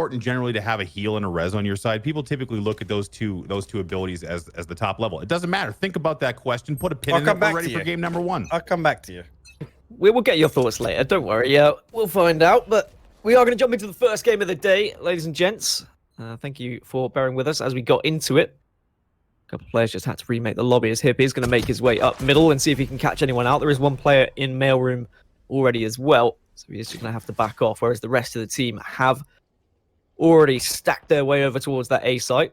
important generally to have a heal and a res on your side. People typically look at those two abilities as the top level. It doesn't matter. Think about that question. Put a pin in it. We're ready for game number 1. I'll come back to you. We will get your thoughts later. Don't worry. Yeah, we'll find out. But we are going to jump into the first game of the day, ladies and gents. Thank you for bearing with us as we got into it. A couple of players just had to remake the lobby as Hippie is going to make his way up middle and see if he can catch anyone out. There is one player in mailroom already as well, so he is just going to have to back off, whereas the rest of the team have already stacked their way over towards that A site.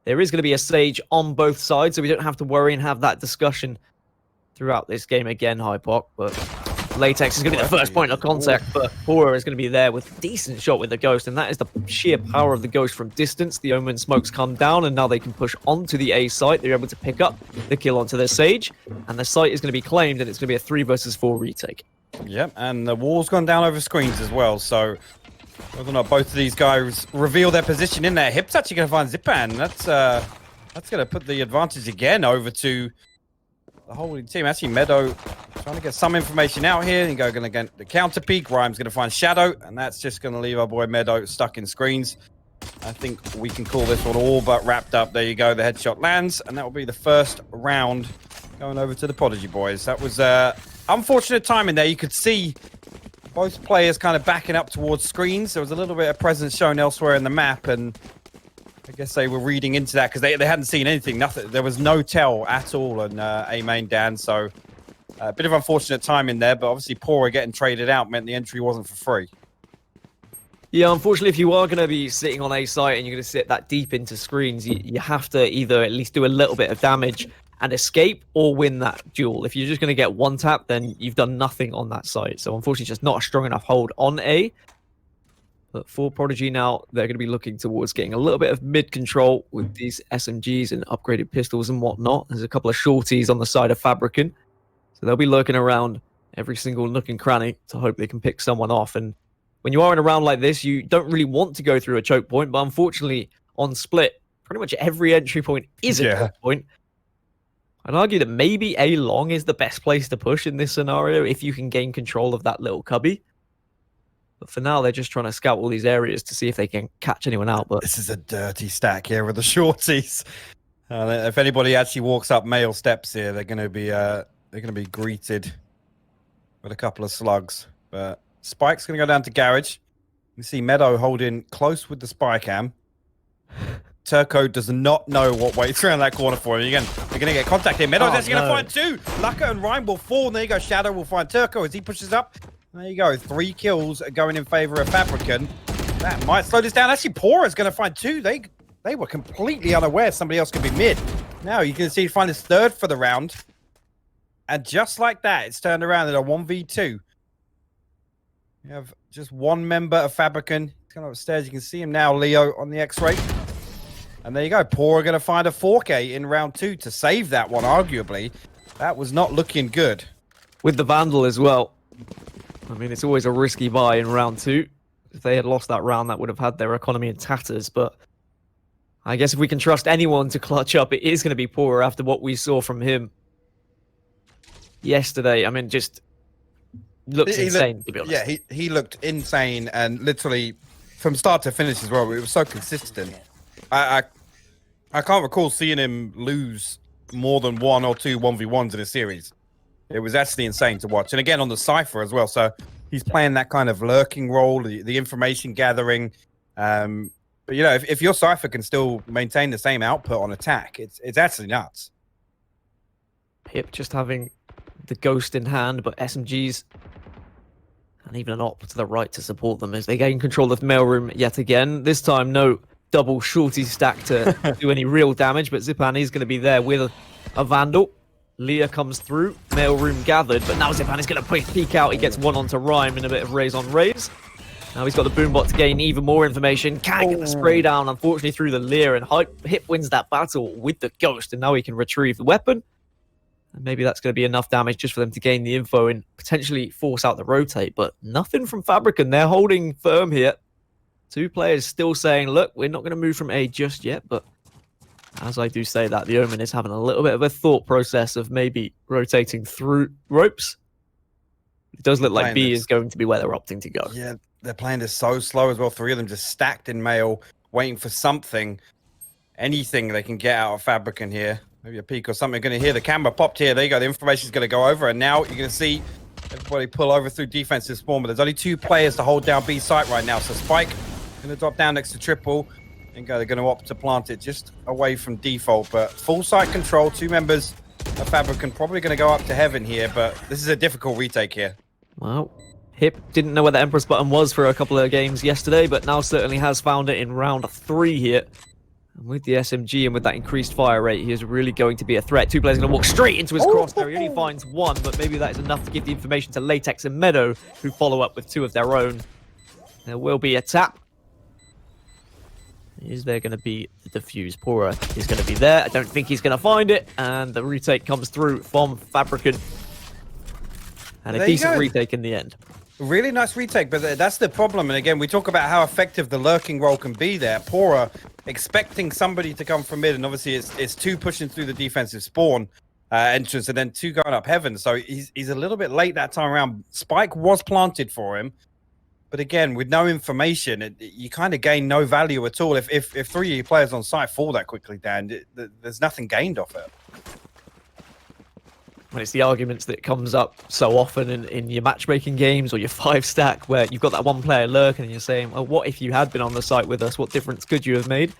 There is going to be a Sage on both sides, so we don't have to worry and have that discussion throughout this game again, Hypoc, but Latex is going to be the first point of contact, but Pora is going to be there with a decent shot with the Ghost, and that is the sheer power of the Ghost from distance. The Omen smokes come down, and now they can push onto the A site. They're able to pick up the kill onto their Sage, and the site is going to be claimed, and it's going to be a 3 versus 4 retake. Yep, and the wall's gone down over screens as well, so whether or not both of these guys reveal their position in there. Hip's actually going to find Zipan. That's going to put the advantage again over to the holding team. Actually, Meadow trying to get some information out here. And going to get the counter peek. Rhyme's going to find Shadow, and that's just going to leave our boy Meadow stuck in screens. I think we can call this one all but wrapped up. There you go. The headshot lands, and that will be the first round going over to the Prodigy boys. That was unfortunate timing there. You could see both players kind of backing up towards screens. There was a little bit of presence shown elsewhere in the map, and I guess they were reading into that because they hadn't seen anything. Nothing. There was no tell at all on A main Dan. So a bit of unfortunate timing there, but obviously Pora getting traded out meant the entry wasn't for free. Yeah, unfortunately, if you are going to be sitting on A site and you're going to sit that deep into screens, you have to either at least do a little bit of damage and escape or win that duel. If you're just going to get one tap, then you've done nothing on that site. So unfortunately, just not a strong enough hold on A. But for Prodigy now, they're going to be looking towards getting a little bit of mid control with these SMGs and upgraded pistols and whatnot. There's a couple of shorties on the side of Fabricen. So they'll be lurking around every single nook and cranny to hope they can pick someone off. And when you are in a round like this, you don't really want to go through a choke point. But unfortunately, on split, pretty much every entry point is a choke point. I'd argue that maybe A long is the best place to push in this scenario if you can gain control of that little cubby. But for now, they're just trying to scout all these areas to see if they can catch anyone out. But this is a dirty stack here with the shorties. If anybody actually walks up male steps here, they're going to be greeted with a couple of slugs. But Spike's going to go down to garage. You see Meadow holding close with the spy cam. Turco does not know what waits around that corner for him. You're going to get contact here. Meadow's actually going to find 2. Laka and Rhyme will fall. And there you go. Shadow will find Turco as he pushes up. There you go. 3 kills are going in favor of Fabricen. That might slow this down. Actually, Pora's going to find 2. They were completely unaware somebody else could be mid. Now you can see he find his 3rd for the round. And just like that, it's turned around in a 1v2. You have just one member of Fabricen. He's going upstairs. You can see him now, Leo, on the X-ray. And there you go. Pora going to find a 4K in round 2 to save that one, arguably. That was not looking good. With the Vandal as well. I mean, it's always a risky buy in round 2. If they had lost that round, that would have had their economy in tatters. But I guess if we can trust anyone to clutch up, it is going to be Pora after what we saw from him yesterday. I mean, just looks insane, to be honest. Yeah, he looked insane, and literally from start to finish as well. It was so consistent. I can't recall seeing him lose more than 1 or 2 1v1s in a series. It was actually insane to watch. And again, on the Cypher as well. So he's playing that kind of lurking role, the information gathering. But, you know, if your Cypher can still maintain the same output on attack, it's actually nuts. Hip just having the Ghost in hand, but SMGs and even an op to the right to support them as they gain control of mailroom yet again. This time, no double shorty stack to do any real damage, but Zipan is going to be there with a Vandal. Leah comes through, mailroom gathered, but now Zipan is going to peek out. He gets one onto Rhyme in a bit of raise on raise. Now he's got the boombot to gain even more information. Can't get the spray down, unfortunately, through the Lear, and Hip wins that battle with the Ghost, and now he can retrieve the weapon. And maybe that's going to be enough damage just for them to gain the info and potentially force out the rotate, but nothing from Fabricen. They're holding firm here. 2 players still saying, look, we're not going to move from A just yet, but as I do say that, the Omen is having a little bit of a thought process of maybe rotating through ropes. It does look like B is going to be where they're opting to go. Yeah, they're playing this so slow as well. 3 of them just stacked in mail, waiting for something, anything they can get out of FABRIKEN here. Maybe a peek or something. Going to hear the camera popped here. There you go. The information's going to go over, and now you're going to see everybody pull over through defensive spawn. But there's only 2 players to hold down B site right now. So Spike going to drop down next to triple. And they're going to opt to plant it just away from default. But full site control. 2 members of FABRIKEN probably going to go up to heaven here. But this is a difficult retake here. Well, Hip didn't know where the Empress button was for a couple of games yesterday, but now certainly has found it in round 3 here. And with the SMG and with that increased fire rate, he is really going to be a threat. 2 players are going to walk straight into his crosshair. He only finds 1, but maybe that is enough to give the information to Latex and Meadow, who follow up with 2 of their own. There will be a tap. Is there going to be the defuse? Pora is going to be there. I don't think he's going to find it. And the retake comes through from FABRIKEN. And a decent retake in the end. Really nice retake, but that's the problem. And again, we talk about how effective the lurking role can be there. Pora expecting somebody to come from mid, and obviously it's 2 pushing through the defensive spawn entrance, and then 2 going up heaven. So he's a little bit late that time around. Spike was planted for him, but again, with no information, you kind of gain no value at all. If 3 of your players on site fall that quickly, Dan, there's nothing gained off it. Well, it's the arguments that comes up so often in your matchmaking games or your 5-stack, where you've got that 1 player lurking and you're saying, well, what if you had been on the site with us? What difference could you have made?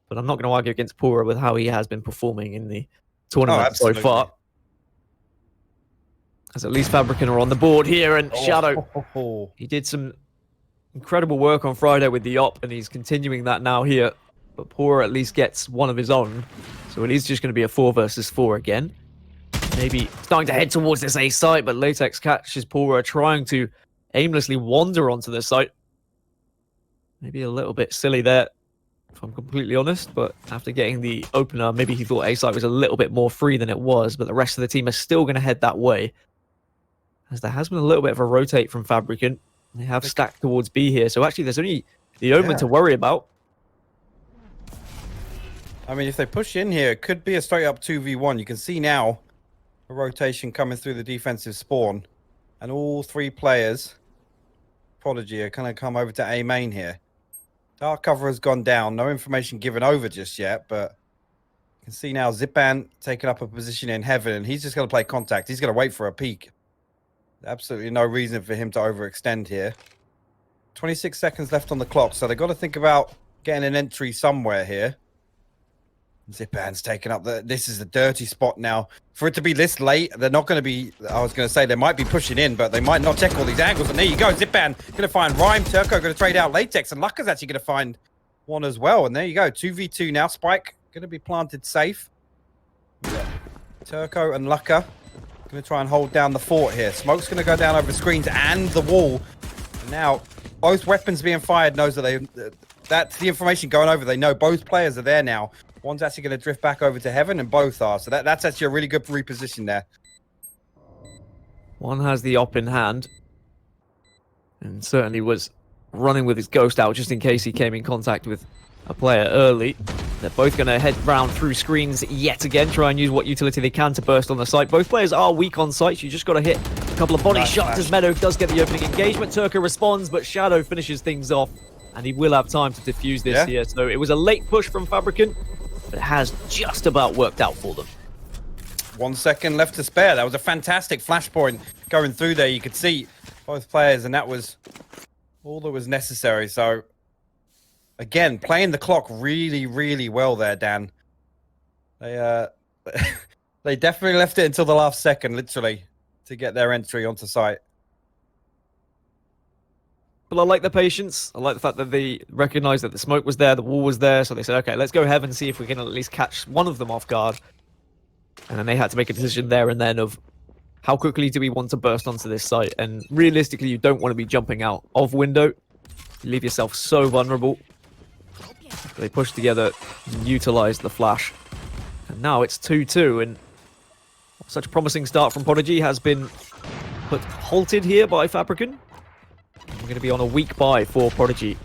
But I'm not going to argue against Pora with how he has been performing in the tournament so far. As at least FABRIKEN are on the board here, and Shadow, he did some incredible work on Friday with the op, and he's continuing that now here. But Pora at least gets 1 of his own, so it is just going to be a 4 versus 4 again. Maybe starting to head towards this A site, but Latex catches Pora trying to aimlessly wander onto the site. Maybe a little bit silly there, if I'm completely honest, but after getting the opener, maybe he thought A site was a little bit more free than it was, but the rest of the team are still going to head that way. As there has been a little bit of a rotate from FABRIKEN. They have stacked towards B here, so actually there's only the Omen to worry about. I mean, if they push in here, it could be a straight up 2v1. You can see now a rotation coming through the defensive spawn, and all 3 players, Prodigy, are going to come over to A main here. Dark cover has gone down. No information given over just yet, but you can see now Zipan taking up a position in heaven, and he's just going to play contact. He's going to wait for a peek. Absolutely no reason for him to overextend here. 26 seconds left on the clock, so they've got to think about getting an entry somewhere here. Zipan's taken up this is a dirty spot now. For it to be this late, they're not going to be, I was going to say they might be pushing in, but they might not check all these angles. And there you go, Zipan going to find Rhyme, Turco going to trade out Latex, and Lucker's actually going to find 1 as well. And there you go, 2v2 now. Spike going to be planted safe. Turco and Lucker going to try and hold down the fort here. Smoke's going to go down over the screens and the wall. And now both weapons being fired knows that that's the information going over. They know both players are there now. One's actually going to drift back over to heaven, and both are. So that's actually a really good reposition there. One has the op in hand, and certainly was running with his ghost out just in case he came in contact with a player early. They're both going to head round through screens yet again, try and use what utility they can to burst on the site. Both players are weak on site, so you just got to hit a couple of body shots as Meadow does get the opening engagement. Turco responds, but Shadow finishes things off, and he will have time to defuse this here. So it was a late push from FABRIKEN, but it has just about worked out for them. 1 second left to spare. That was a fantastic flashpoint going through there. You could see both players, and that was all that was necessary. So, again, playing the clock really, really well there, Dan. They they definitely left it until the last second, literally, to get their entry onto site. But I like the patience. I like the fact that they recognized that the smoke was there, the wall was there, so they said, okay, let's go heaven and see if we can at least catch 1 of them off guard. And then they had to make a decision there and then of how quickly do we want to burst onto this site. And realistically, you don't want to be jumping out of window. You leave yourself so vulnerable. They pushed together and utilized the flash. And now it's 2-2, and such a promising start from Prodigy has been halted here by FABRIKEN. We're going to be on a weak buy for Prodigy.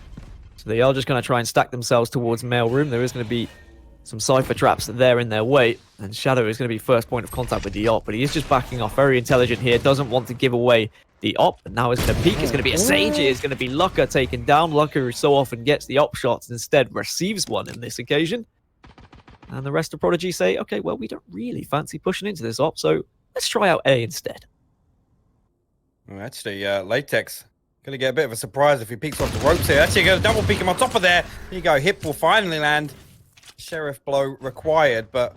So they are just going to try and stack themselves towards mailroom. There is going to be some Cypher traps there in their way, and Shadow is going to be first point of contact with the op, but he is just backing off. Very intelligent here, doesn't want to give away the op, and now it's going to peek. It's going to be a Sage. It's going to be Lucka taken down. Lucka, who so often gets the op shots, instead receives one in this occasion. And the rest of Prodigy say, okay, well, we don't really fancy pushing into this op, so let's try out A instead. Well, actually, Latex going to get a bit of a surprise if he peeks onto ropes here. Actually, going to double peek him on top of there. Here you go. Hip will finally land. Sheriff blow required, but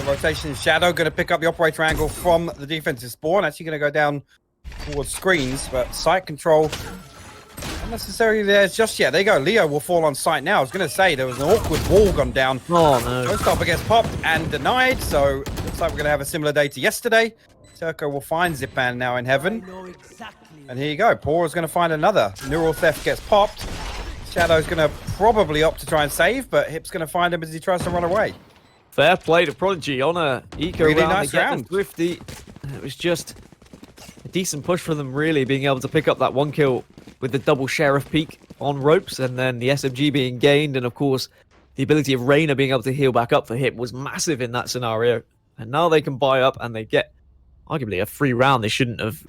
rotation. Shadow going to pick up the operator angle from the defensive spawn. Actually going to go down towards screens, but site control not necessarily there just yet. There you go. Leo will fall on site now. I was going to say there was an awkward wall gone down. Oh, no. Showstopper gets popped and denied, so looks like we're going to have a similar day to yesterday. Turco will find Zipan now in heaven. And here you go. Pora's going to find another. Neural Theft gets popped. Shadow's going to probably opt to try and save, but Hip's going to find him as he tries to run away. Fair play to Prodigy on a eco Really round. nice round. Thrifty. It was just a decent push for them, really, being able to pick up that one kill with the double Sheriff peak on ropes, and then the SMG being gained, and of course, the ability of Reyna being able to heal back up for Hip was massive in that scenario. And now they can buy up, and they get arguably a free round they shouldn't have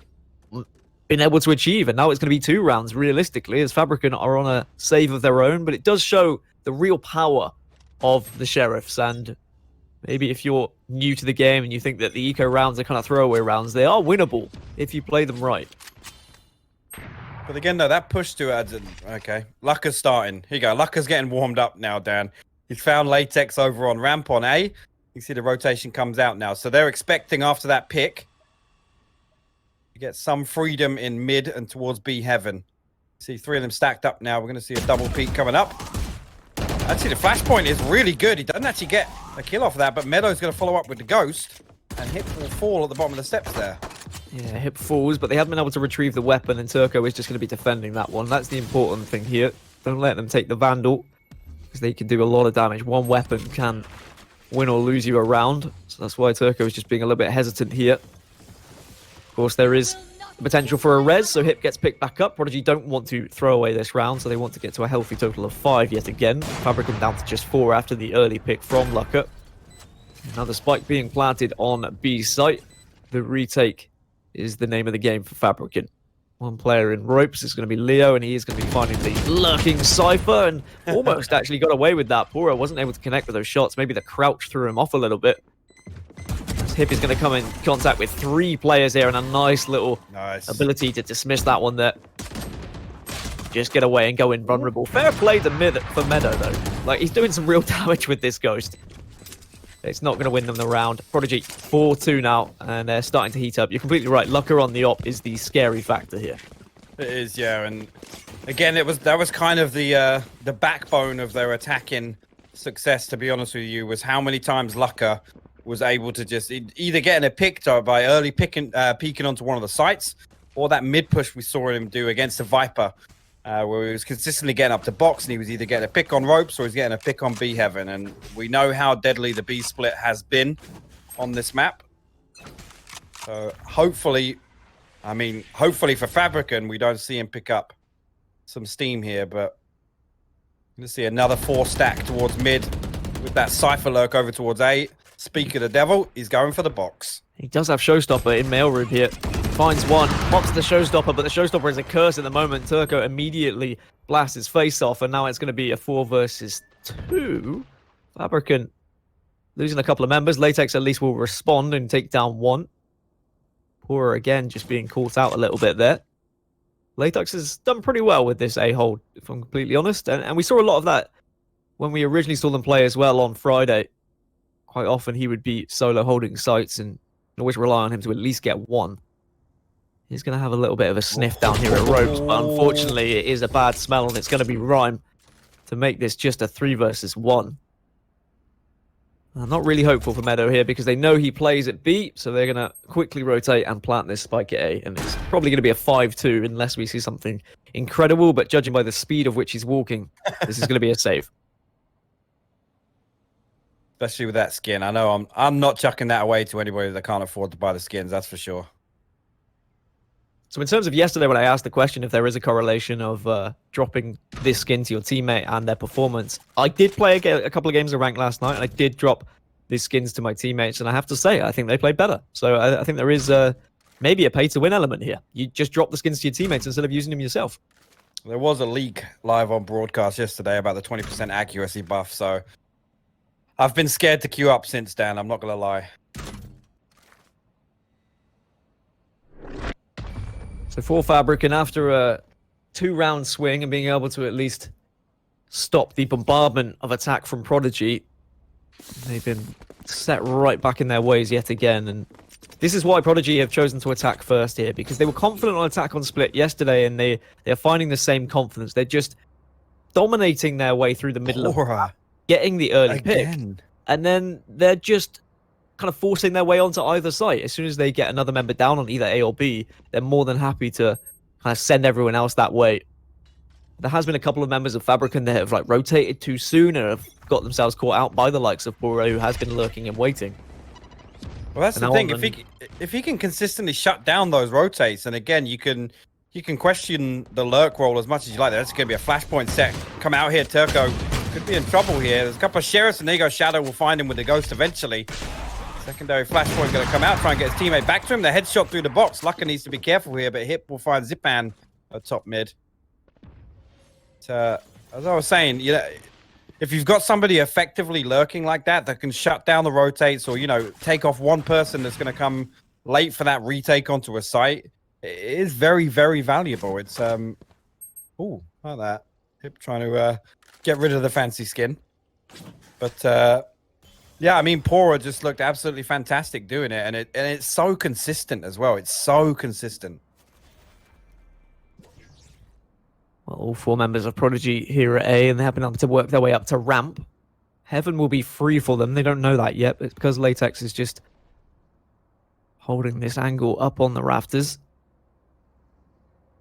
been able to achieve, and now it's going to be 2 rounds realistically, as FABRIKEN are on a save of their own. But it does show the real power of the Sheriffs, and maybe if you're new to the game and you think that the eco rounds are kind of throwaway rounds, they are winnable if you play them right. But again, though, that push to okay, Lucka's starting. Here you go. Lucka's getting warmed up now, Dan. He's found Latex over on ramp on A. You see the rotation comes out now, so they're expecting after that pick get some freedom in mid and towards B heaven. See 3 of them stacked up now. We're going to see a double peek coming up. Actually, the flashpoint is really good. He doesn't actually get a kill off of that, but Meadow's going to follow up with the ghost, and Hip will fall at the bottom of the steps there. Yeah, Hip falls, but they haven't been able to retrieve the weapon, and Turco is just going to be defending that one. That's the important thing here. Don't let them take the Vandal, because they can do a lot of damage. One weapon can win or lose you a round, so that's why Turco is just being a little bit hesitant here. Of course, there is the potential for a res, so Hip gets picked back up. Prodigy don't want to throw away this round, so they want to get to a healthy total of 5 yet again. FABRIKEN down to just 4 after the early pick from Lucka. Another spike being planted on B site. The retake is the name of the game for FABRIKEN. One player in ropes is going to be Leo, and he is going to be finding the lurking Cypher, and almost actually got away with that. Pora wasn't able to connect with those shots. Maybe the crouch threw him off a little bit. Hip is going to come in contact with 3 players here, and a nice little ability to dismiss that one there. Just get away and go in vulnerable. Fair play to for Meadow, though. Like, he's doing some real damage with this ghost. It's not going to win them the round. Prodigy 4-2 now, and they're starting to heat up. You're completely right. Lucka on the op is the scary factor here. It is, yeah. And again, that was kind of the backbone of their attacking success, to be honest with you, was how many times Lucka was able to just either getting a pick by early peeking onto one of the sites, or that mid push we saw him do against the Viper, where he was consistently getting up to box, and he was either getting a pick on ropes or he's getting a pick on B heaven. And we know how deadly the B split has been on this map. So hopefully for FABRIKEN, we don't see him pick up some steam here, but I'm going to see another 4 stack towards mid with that Cypher lurk over towards A. Speak of the devil, he's going for the box. He does have Showstopper in mailroom here. Finds one, pops the Showstopper, but the Showstopper is a curse at the moment. Turco immediately blasts his face off, and now it's going to be a 4 versus 2. FABRIKEN losing a couple of members. Latex at least will respond and take down 1. Pora again just being caught out a little bit there. Latex has done pretty well with this A-hold, if I'm completely honest. And we saw a lot of that when we originally saw them play as well on Friday. Quite often he would be solo holding sites and always rely on him to at least get 1. He's going to have a little bit of a sniff down here at ropes, but unfortunately it is a bad smell, and it's going to be Rhyme to make this just a 3 versus 1. I'm not really hopeful for Meadow here because they know he plays at B, so they're going to quickly rotate and plant this spike at A, and it's probably going to be a 5-2 unless we see something incredible, but judging by the speed of which he's walking, this is going to be a save. Especially with that skin. I know I'm not chucking that away to anybody that can't afford to buy the skins, that's for sure. So in terms of yesterday, when I asked the question if there is a correlation of dropping this skin to your teammate and their performance, I did play a couple of games of ranked last night, and I did drop these skins to my teammates, and I have to say, I think they played better. So I think there is maybe a pay-to-win element here. You just drop the skins to your teammates instead of using them yourself. There was a leak live on broadcast yesterday about the 20% accuracy buff, so I've been scared to queue up since then, I'm not going to lie. So for FABRIKEN, after a 2-round swing and being able to at least stop the bombardment of attack from Prodigy, they've been set right back in their ways yet again. And this is why Prodigy have chosen to attack first here, because they were confident on attack on split yesterday, and they're finding the same confidence. They're just dominating their way through the middle of getting the early pick. And then they're just kind of forcing their way onto either side. As soon as they get another member down on either A or B, they're more than happy to kind of send everyone else that way. There has been a couple of members of FABRIKEN that have like rotated too soon and have got themselves caught out by the likes of Bora, who has been lurking and waiting. Well, that's the thing. If he can consistently shut down those rotates, and again, you can question the lurk roll as much as you like. That's going to be a flashpoint set. Come out here, Turco. Could be in trouble here. There's a couple of sheriffs, and there you go. Shadow will find him with the ghost eventually. Secondary flashpoint going to come out, try and get his teammate back to him. The headshot through the box. Lucker needs to be careful here, but Hip will find Zipan at top mid. As I was saying, you know, if you've got somebody effectively lurking like that can shut down the rotates, or, you know, take off one person that's going to come late for that retake onto a site, it is very, very valuable. It's ooh, like that. Hip trying to get rid of the fancy skin, but yeah, I mean, Pora just looked absolutely fantastic doing it, and it's so consistent as well. It's so consistent. Well, all 4 members of Prodigy here at A, and they have been able to work their way up to ramp. Heaven will be free for them. They don't know that yet, but it's because Latex is just holding this angle up on the rafters.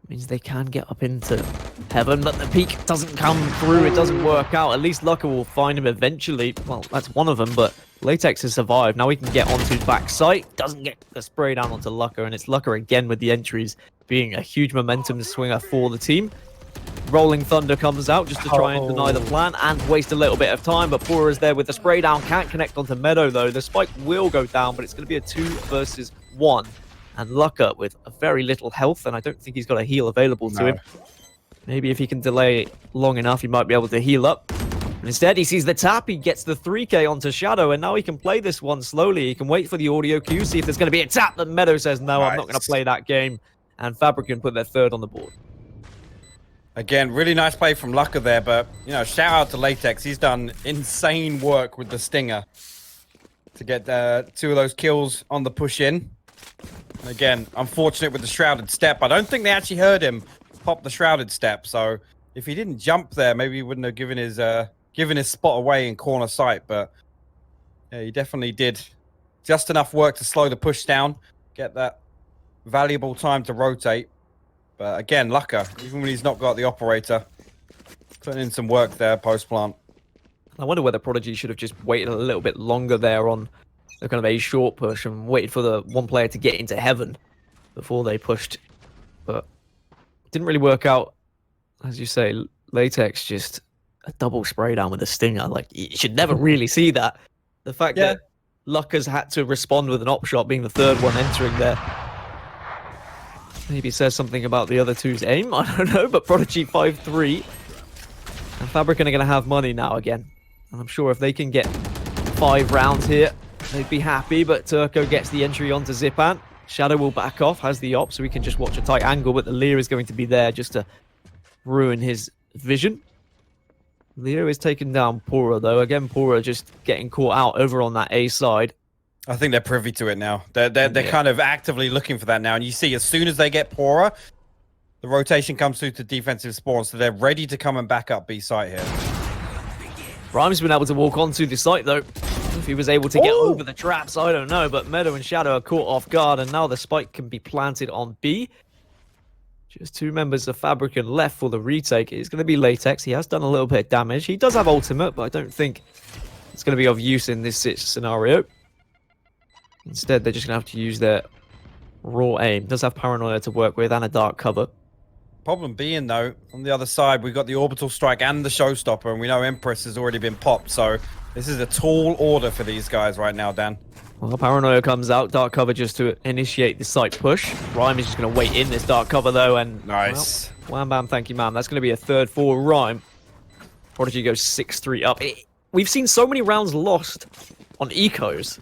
Means they can get up into Heaven, but the peak doesn't come through. It doesn't work out. At least Lucker will find him eventually. Well, that's one of them, but Latex has survived. Now he can get onto his back site. Doesn't get the spray down onto Lucker, and it's Lucker again with the entries being a huge momentum swinger for the team. Rolling Thunder comes out just to try and deny the plan and waste a little bit of time, but Pora is there with the spray down. Can't connect onto Meadow, though. The spike will go down, but it's going to be a 2 versus 1. And Lucker with a very little health, and I don't think he's got a heal available to him. Maybe if he can delay long enough, he might be able to heal up. But instead, he sees the tap, he gets the 3k onto Shadow, and now he can play this one slowly. He can wait for the audio cue, see if there's going to be a tap, but Meadow says, no, I'm not going to play that game. And FABRIKEN put their 3rd on the board. Again, really nice play from Lucker there, but, you know, shout out to Latex. He's done insane work with the Stinger to get 2 of those kills on the push-in. Again, unfortunate with the Shrouded Step. I don't think they actually heard him pop the Shrouded Step, so if he didn't jump there, maybe he wouldn't have given his spot away in corner sight, but yeah, he definitely did just enough work to slow the push down, get that valuable time to rotate. But again, Lucker, even when he's not got the operator, putting in some work there post-plant. I wonder whether Prodigy should have just waited a little bit longer there on the kind of a short push and waited for the one player to get into Heaven before they pushed. But it didn't really work out. As you say, Latex just a double spray down with a Stinger. Like, you should never really see that. The fact that Lucker's had to respond with an op shot, being the 3rd one entering there, maybe says something about the other 2's aim. I don't know, but Prodigy 5-3. And FABRIKEN are going to have money now again. And I'm sure if they can get 5 rounds here, they'd be happy, but Turco gets the entry onto Zipan. Shadow will back off, has the op, so we can just watch a tight angle, but the Lear is going to be there just to ruin his vision. Leo is taking down Pora, though. Again, Pora just getting caught out over on that A side. I think they're privy to it now. They're kind of actively looking for that now, and you see as soon as they get Pora, the rotation comes through to defensive spawn, so they're ready to come and back up B site here. Rhyme's been able to walk onto the site, though. If he was able to get over the traps, I don't know. But Meadow and Shadow are caught off guard, and now the spike can be planted on B. Just 2 members of FABRIKEN left for the retake. It's going to be Latex. He has done a little bit of damage. He does have ultimate, but I don't think it's going to be of use in this scenario. Instead, they're just going to have to use their Raw aim. Does have paranoia to work with and a dark cover. Problem being, though, on the other side, we've got the orbital strike and the showstopper, and we know Empress has already been popped, so this is a tall order for these guys right now, Dan. Well, paranoia comes out, dark cover just to initiate the site push. Rhyme is just going to wait in this dark cover, though, and... Nice. Well, wham, bam, thank you, ma'am. That's going to be a third for Rhyme. Prodigy goes 6-3 up. We've seen so many rounds lost on ecos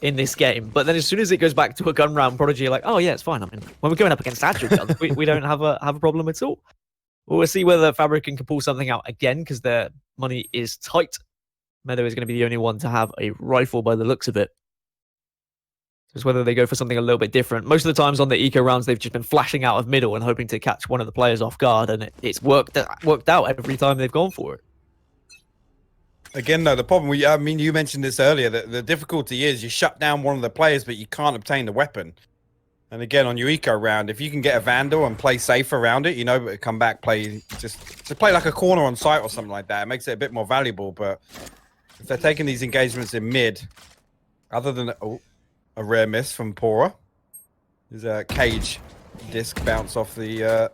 in this game, but then as soon as it goes back to a gun round, Prodigy are like, oh yeah, it's fine. I mean, when we're going up against agile guns, we don't have a problem at all. We'll see whether FABRIKEN can pull something out again, because their money is tight. Meadow is going to be the only one to have a rifle by the looks of it. Just whether they go for something a little bit different. Most of the times on the eco rounds, they've just been flashing out of middle and hoping to catch one of the players off guard, and it's worked out every time they've gone for it. Again, though, the problem, I mean, you mentioned this earlier, that the difficulty is you shut down one of the players, but you can't obtain the weapon. And again, on your eco round, if you can get a Vandal and play safe around it, you know, come back, play, just play like a corner on site or something like that. It makes it a bit more valuable, but if they're taking these engagements in mid, other than a rare miss from Pora, there's a cage disc bounce off the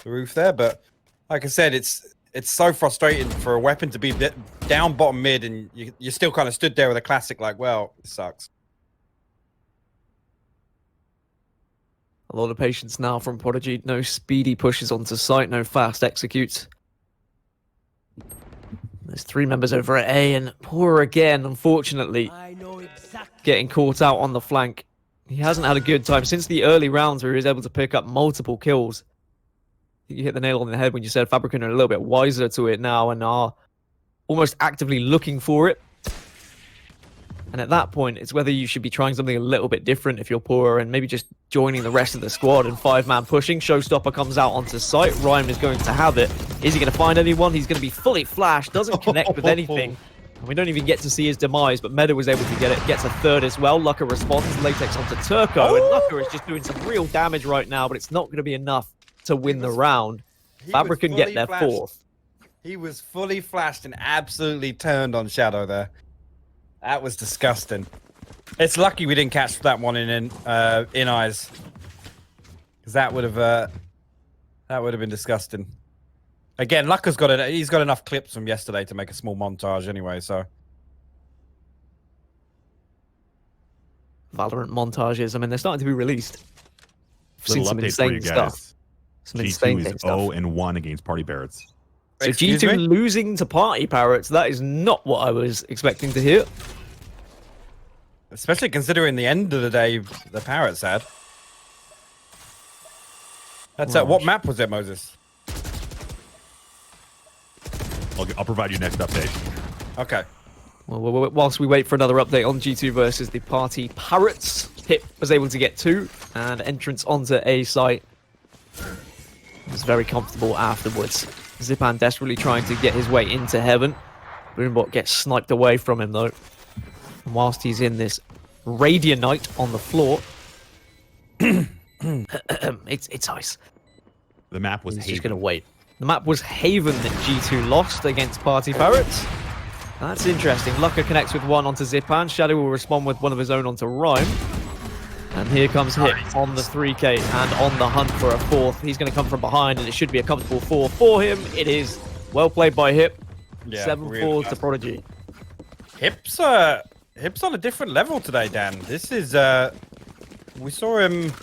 roof there, but like I said, it's so frustrating for a weapon to be down bottom mid, and you still kind of stood there with a classic like, well, it sucks. A lot of patience now from Prodigy. No speedy pushes onto site, no fast executes. There's 3 members over at A, and Pora again, unfortunately, getting caught out on the flank. He hasn't had a good time since the early rounds where he was able to pick up multiple kills. You hit the nail on the head when you said FABRIKEN are a little bit wiser to it now and are almost actively looking for it. And at that point, it's whether you should be trying something a little bit different if you're Pora, and maybe just joining the rest of the squad and 5-man pushing. Showstopper comes out onto site. Rhyme is going to have it. Is he going to find anyone? He's going to be fully flashed. Doesn't connect with anything. And we don't even get to see his demise, but Meadow was able to get it. Gets a third as well. Lucka responds. Latex onto Turco. And Lucka is just doing some real damage right now, but it's not going to be enough to win the round. FABRIKEN get their fourth. He was fully flashed and absolutely turned on Shadow there. That was disgusting. It's lucky we didn't catch that one in eyes, because that would have been disgusting. Again, Lucka's he's got enough clips from yesterday to make a small montage anyway. So Valorant montages. I mean, they're starting to be released. I've seen some update for you insane guys. stuff. Some insane G2 is stuff. 0-1 against Party Barretts. So G2 losing to Party Parrots, that is not what I was expecting to hear. Especially considering the end of the day the Parrots had. That's what map was it, Moses? I'll provide you next update. Okay. Well, whilst we wait for another update on G2 versus the Party Parrots, Hip was able to get 2, and entrance onto A site was very comfortable afterwards. Zipan desperately trying to get his way into heaven. Boombot gets sniped away from him, though. And whilst he's in this Radianite on the floor, it's ice. The map was He's Haven. just going to wait. The map was Haven that G2 lost against Party Parrots. That's interesting. Lucka connects with 1 onto Zipan. Shadow will respond with one of his own onto Rhyme. And here comes Hip on the 3K and on the hunt for a 4th. He's going to come from behind, and it should be a comfortable 4 for him. It is. Well played by Hip. Yeah, 7-4 to Prodigy. Hip's on a different level today, Dan. This is we saw him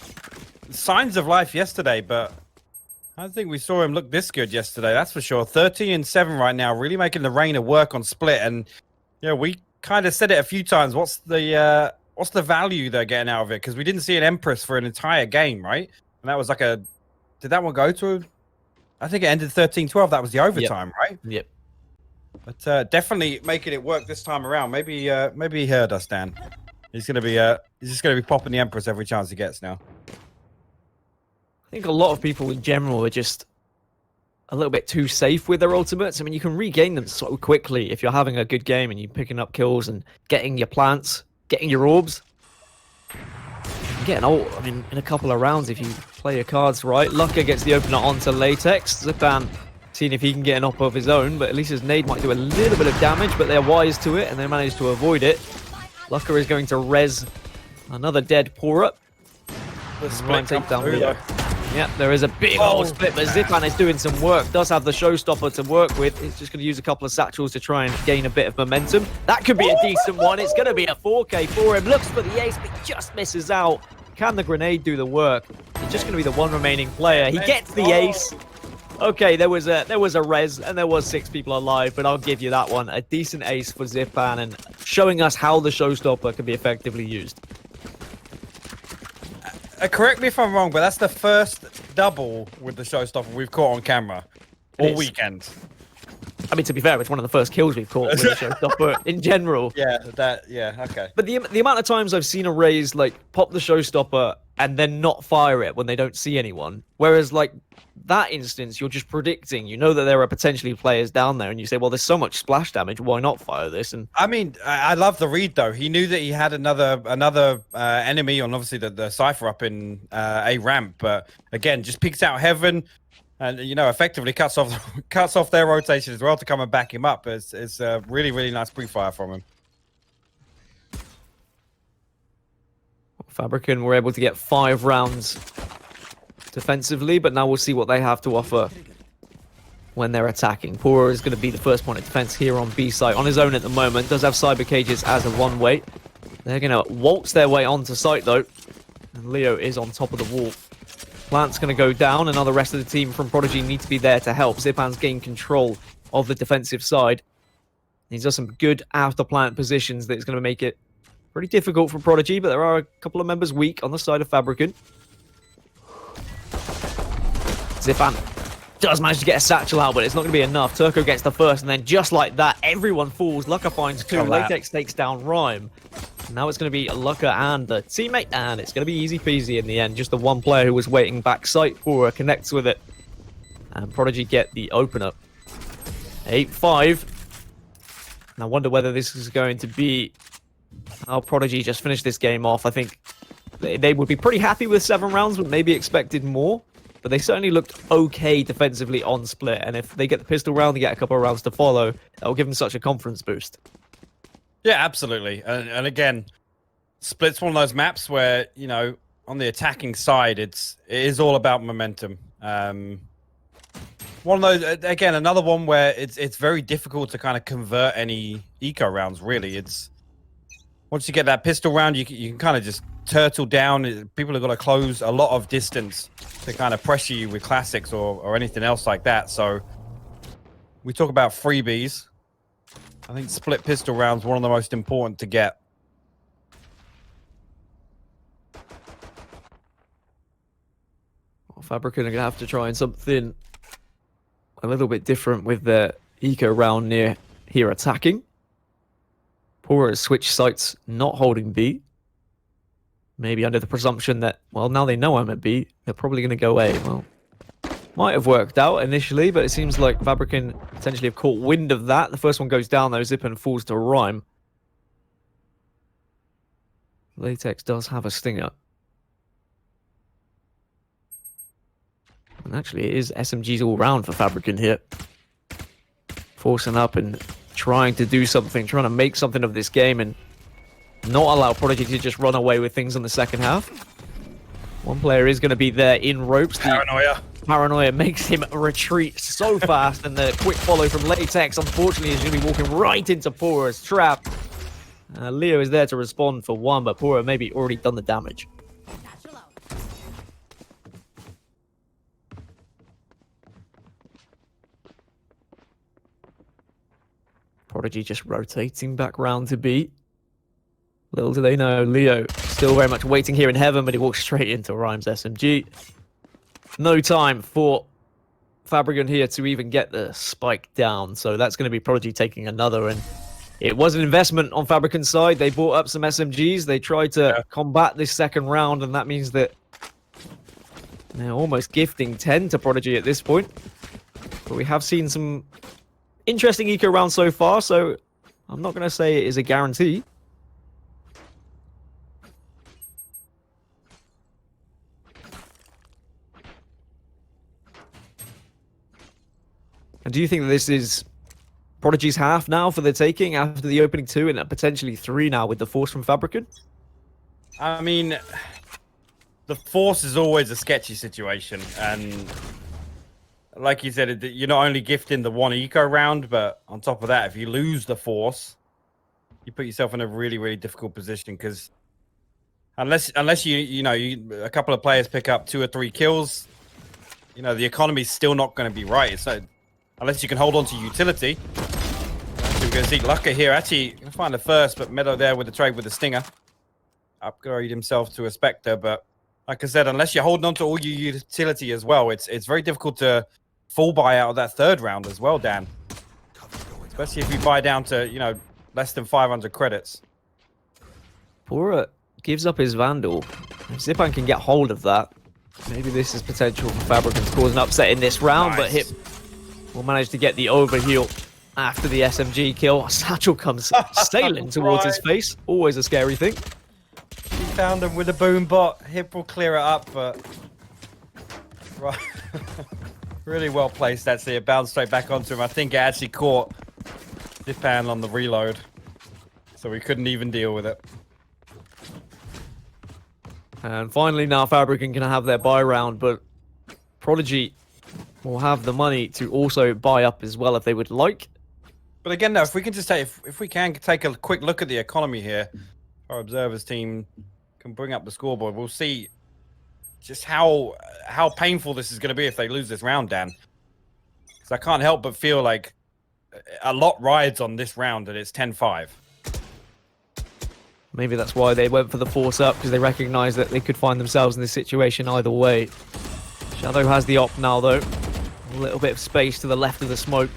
signs of life yesterday, but I don't think we saw him look this good yesterday. That's for sure. 13-7 right now, really making the Reigner work on split. And yeah, we kind of said it a few times. What's the value they're getting out of it? Because we didn't see an Empress for an entire game, right? And that was like did that one go to? I think it ended 13-12. That was the overtime, right? Yep. But definitely making it work this time around. Maybe he heard us, Dan. He's just gonna be popping the Empress every chance he gets now. I think a lot of people in general are just a little bit too safe with their ultimates. I mean, you can regain them so quickly if you're having a good game and you're picking up kills and getting your plants, getting your orbs. Getting old, I mean, in a couple of rounds if you play your cards right. Lucka gets the opener onto Latex. Zipan seeing if he can get an op of his own, but at least his nade might do a little bit of damage, but they're wise to it and they manage to avoid it. Lucka is going to res another dead Pora. The split split take down through, Leo. Yeah, there is a big old split, but Zipan is doing some work. Does have the showstopper to work with. He's just going to use a couple of satchels to try and gain a bit of momentum. That could be a decent one. It's going to be a 4K for him. Looks for the ace, but just misses out. Can the grenade do the work? He's just going to be the one remaining player. He gets the ace. Okay, there was a res, and there was 6 people alive, but I'll give you that one. A decent ace for Zipan, and showing us how the showstopper can be effectively used. Correct me if I'm wrong, but that's the first double with the showstopper we've caught on camera all weekend. I mean, to be fair, it's one of the first kills we've caught with the showstopper in general. Yeah, okay. But the amount of times I've seen a Raze like pop the showstopper and then not fire it when they don't see anyone, whereas like that instance, you're just predicting. You know that there are potentially players down there, and you say, "Well, there's so much splash damage. Why not fire this?" And I mean, I love the read though. He knew that he had another enemy on obviously the cipher up in a ramp, but again, just peeks out heaven. And effectively cuts off their rotation as well to come and back him up. It's a really nice pre-fire from him. FABRIKEN were able to get 5 rounds defensively, but now we'll see what they have to offer when they're attacking. Pura is going to be the first point of defense here on B site on his own at the moment. Does have cyber cages as a one-way. They're going to waltz their way onto site though, and Leo is on top of the wall. Plant's going to go down, and now the rest of the team from Prodigy need to be there to help. Zipan's gained control of the defensive side. He's got some good after plant positions that's going to make it pretty difficult for Prodigy, but there are a couple of members weak on the side of FABRIKEN. Zipan does manage to get a satchel out, but it's not going to be enough. Turco gets the first, and then just like that, everyone falls. Lucka finds 2. Latex takes down Rhyme. Now it's going to be Lucka and the teammate, and it's going to be easy peasy in the end. Just the one player who was waiting back site. Pura connects with it, and Prodigy get the opener. 8-5. And I wonder whether this is going to be how Prodigy just finished this game off. I think they would be pretty happy with 7 rounds, but maybe expected more. But they certainly looked okay defensively on split, and if they get the pistol round, they get a couple of rounds to follow. That will give them such a confidence boost. Yeah, absolutely. And again, Split's one of those maps where, on the attacking side, it is all about momentum. One of those, again, another one where it's very difficult to kind of convert any eco rounds, really. Once you get that pistol round, you can kind of just turtle down. People have got to close a lot of distance to kind of pressure you with classics or anything else like that. So we talk about freebies. I think split pistol rounds one of the most important to get. Well, FABRIKEN are going to have to try and something a little bit different with their eco round near here attacking. Pura has switched sites, not holding B. Maybe under the presumption that, well, now they know I'm at B, they're probably going to go A. Well, might have worked out initially, but it seems like FABRIKEN potentially have caught wind of that. The first one goes down, though. Zipan falls to Rhyme. Latex does have a stinger. And actually, it is SMGs all round for FABRIKEN here. Forcing up and trying to do something, trying to make something of this game and not allow Prodigy to just run away with things in the second half. One player is going to be there in ropes. Paranoia makes him retreat so fast, and the quick follow from Latex, unfortunately, is going to be walking right into Pura's trap. Leo is there to respond for 1, but Pura maybe already done the damage. Prodigy just rotating back round to B. Little do they know, Leo still very much waiting here in heaven, but he walks straight into Rhyme's SMG. No time for FABRIKEN here to even get the spike down, so that's going to be Prodigy taking another, and it was an investment on FABRIKEN's side. They bought up some SMGs, they tried to combat this second round, and that means that they're almost gifting 10 to Prodigy at this point. But we have seen some interesting eco rounds so far, so I'm not going to say it is a guarantee. And do you think that this is Prodigy's half now for the taking after the opening 2 and potentially 3 now with the force from FABRIKEN? I mean, the Force is always a sketchy situation, and like you said, you're not only gifting the one eco round, but on top of that, if you lose the Force, you put yourself in a really, really difficult position, because unless a couple of players pick up 2 or 3 kills, the economy's still not going to be right. So unless you can hold on to utility. We're going to see Lucker here. Actually, going to find the first, but Meadow there with the trade with the Stinger. Upgrade himself to a Spectre, but like I said, unless you're holding on to all your utility as well, it's very difficult to full buy out of that 3rd round as well, Dan. Especially if you buy down to, less than 500 credits. Pora gives up his Vandal. If Zipan can get hold of that, maybe this is potential for FABRIKEN to cause an upset in this round, but Hip will manage to get the overheal after the SMG kill. Satchel comes sailing towards his face. Always a scary thing. He found him with a boom bot. Hip will clear it up, but... Right. Really well placed, actually. It bounced straight back onto him. I think it actually caught Zipan on the reload, so we couldn't even deal with it. And finally now FABRIKEN can have their buy round, but Prodigy will have the money to also buy up as well if they would like. But again, though, if we can just take, if we can take a quick look at the economy here, our observers team can bring up the scoreboard. We'll see just how painful this is going to be if they lose this round, Dan. Because I can't help but feel like a lot rides on this round, and it's 10-5. Maybe that's why they went for the Force up, because they recognize that they could find themselves in this situation either way. Shadow has the op now, though. A little bit of space to the left of the smoke.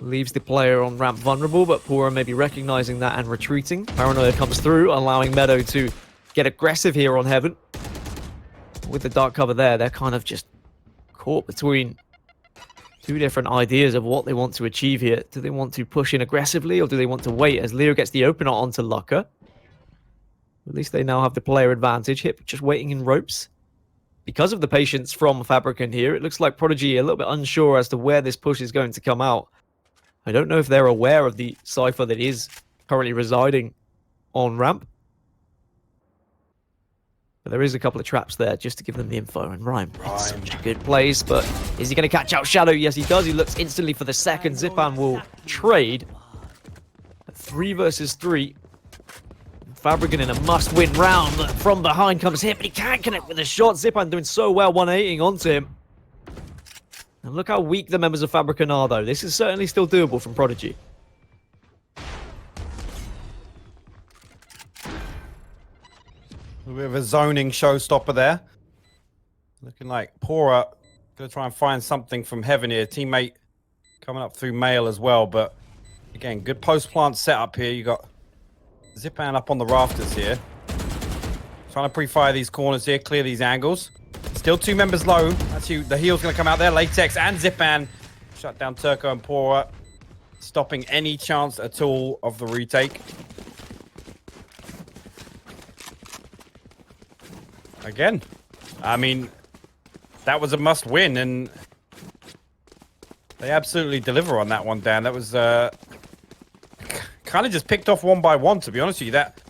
Leaves the player on ramp vulnerable, but Pora may be recognizing that and retreating. Paranoia comes through, allowing Meadow to get aggressive here on Heaven. With the dark cover there, they're kind of just caught between 2 different ideas of what they want to achieve here. Do they want to push in aggressively, or do they want to wait as Leo gets the opener onto Lucker? At least they now have the player advantage. Hip just waiting in ropes. Because of the patience from FABRIKEN here, it looks like Prodigy a little bit unsure as to where this push is going to come out. I don't know if they're aware of the Cypher that is currently residing on ramp. But there is a couple of traps there just to give them the info. And Rhyme, it's such a good place, but is he going to catch out Shadow? Yes, he does. He looks instantly for the second. Zipan will trade. 3 versus 3. FABRIKEN in a must-win round. From behind comes Hip, but he can't connect with a shot. Zipan doing so well, 180ing onto him. And look how weak the members of FABRIKEN are, though. This is certainly still doable from Prodigy. A bit of a zoning showstopper there. Looking like Pora going to try and find something from Heaven here. Teammate coming up through Mail as well. But again, good post-plant setup here. You got Zipan up on the rafters here. Trying to pre-fire these corners here, clear these angles. Still 2 members low. Actually, the heal's going to come out there. Latex and Zipan shut down Turco and Pora, stopping any chance at all of the retake. Again, I mean, that was a must-win, and they absolutely deliver on that one, Dan. That was kind of just picked off one by one, to be honest with you. That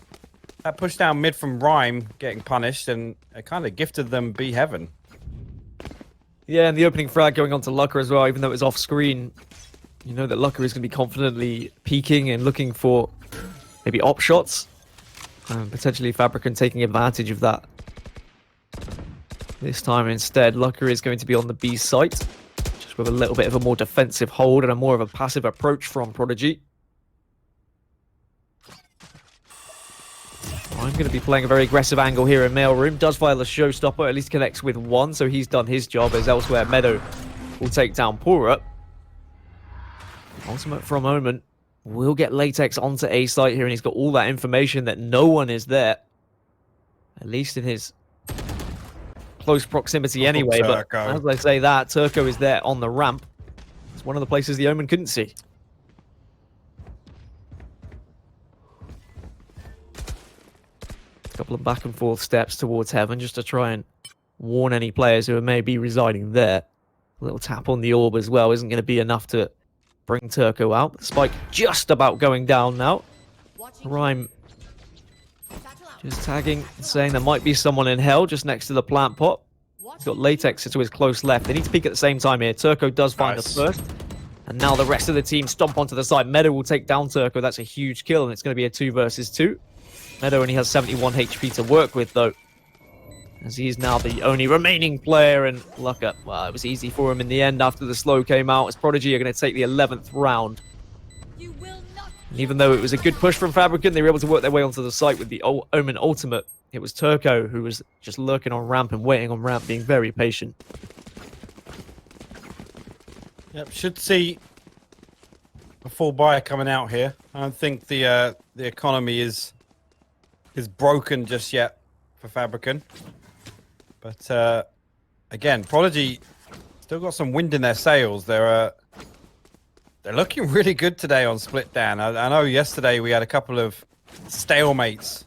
push down mid from Rhyme getting punished, and it kind of gifted them B Heaven. Yeah, and the opening frag going on to Lucker as well, even though it's off screen. You know that Lucker is going to be confidently peeking and looking for maybe op shots. Potentially FABRIKEN taking advantage of that. This time instead, Lucker is going to be on the B site, just with a little bit of a more defensive hold and a more of a passive approach from Prodigy. I'm going to be playing a very aggressive angle here in Mailroom. Does fire the showstopper, at least connects with 1, so he's done his job, as elsewhere Meadow will take down Pora. Ultimate for a moment will get Latex onto A site here, and he's got all that information that no one is there. At least in his close proximity anyway, but as I say that, Turco is there on the ramp. It's one of the places the Omen couldn't see. A couple of back and forth steps towards Heaven just to try and warn any players who may be residing there. A little tap on the orb as well isn't going to be enough to bring Turco out. The spike just about going down now. Rhyme Just tagging, saying there might be someone in hell just next to the plant pot. He's got Latex to his close left. They need to peek at the same time here. Turco does find the first. And now the rest of the team stomp onto the side. Meadow will take down Turco. That's a huge kill, and it's going to be a 2 versus 2. Meadow only has 71 HP to work with, though, as he is now the only remaining player. And luck up. Well, it was easy for him in the end after the slow came out, as Prodigy are going to take the 11th round. And even though it was a good push from FABRIKEN, they were able to work their way onto the site with the Omen ultimate. It was Turco who was just lurking on ramp and waiting on ramp, being very patient. Yep, should see a full buy coming out here. I don't think the economy is broken just yet for FABRIKEN. But again, Prodigy still got some wind in their sails. They're looking really good today on Split, Dan. I know yesterday we had a couple of stalemates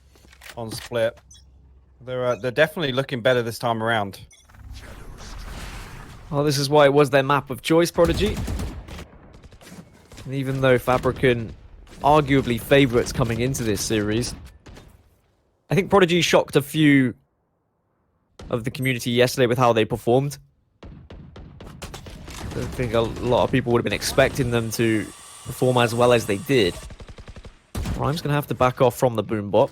on Split. They're definitely looking better this time around. Well, this is why it was their map of choice, Prodigy. And even though FABRIKEN arguably favourites coming into this series, I think Prodigy shocked a few of the community yesterday with how they performed. I don't think a lot of people would have been expecting them to perform as well as they did. Rhyme's going to have to back off from the boom bot.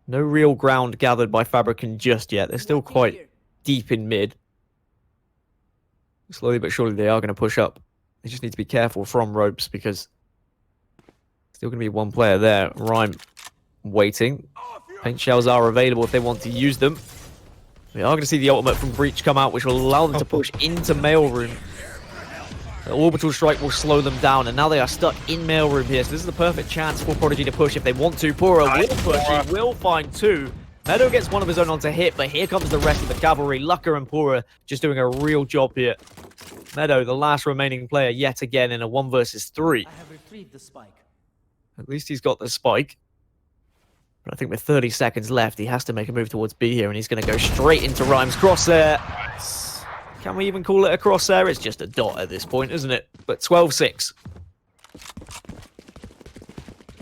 No real ground gathered by FABRIKEN just yet. They're still quite deep in mid. Slowly but surely they are going to push up. They just need to be careful from ropes because still going to be one player there. Rhyme waiting. Paint shells are available if they want to use them. We are going to see the ultimate from Breach come out, which will allow them to push into mailroom. The orbital strike will slow them down, and now they are stuck in mailroom here. So this is the perfect chance for Prodigy to push if they want to. Pura will push. He will find 2. Meadow gets one of his own onto hit, but here comes the rest of the cavalry. Lucker and Pura just doing a real job here. Meadow, the last remaining player, yet again in a 1 versus 3. I have retrieved the spike. At least he's got the spike. But I think with 30 seconds left, he has to make a move towards B here, and he's going to go straight into Rhyme's crosshair. Can we even call it a crosshair? It's just a dot at this point, isn't it? But 12-6.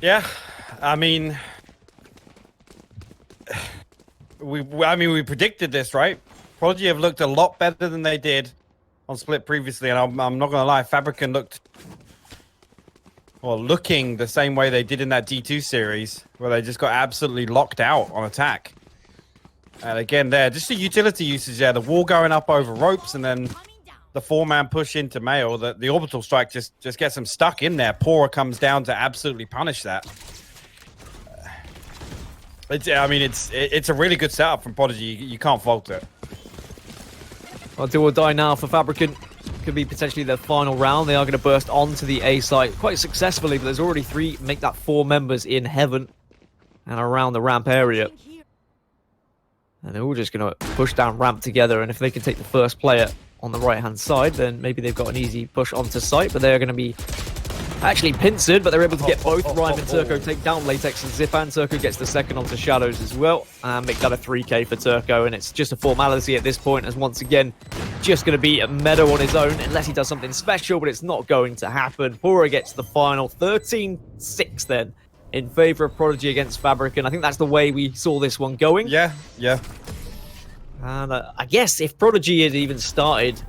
Yeah, I mean, we predicted this, right? Prodigy have looked a lot better than they did on Split previously, and I'm not gonna lie, FABRIKEN looked, well, looking the same way they did in that D2 series, where they just got absolutely locked out on attack. And again, there, just the utility usage there, the wall going up over ropes, and then the 4-man push into mail. The orbital strike just gets them stuck in there. Pora comes down to absolutely punish that. It's a really good setup from Prodigy. You can't fault it. Well, do or die now for FABRIKEN. Could be potentially their final round. They are going to burst onto the A site quite successfully, but there's already 3, make that 4 members in heaven and around the ramp area. And they're all just going to push down ramp together, and if they can take the first player on the right-hand side, then maybe they've got an easy push onto site, but they're going to be actually pincered, but they're able to get both Rhyme and Turco take down Latex and Zipan. Turco gets the second onto Shadows as well, and make that a 3k for Turco, and it's just a formality at this point, as once again, just going to be a Meadow on his own, unless he does something special, but it's not going to happen. Pora gets the final 13-6 then, in favor of Prodigy against FABRIKEN. I think that's the way we saw this one going. Yeah. And I guess if Prodigy had even started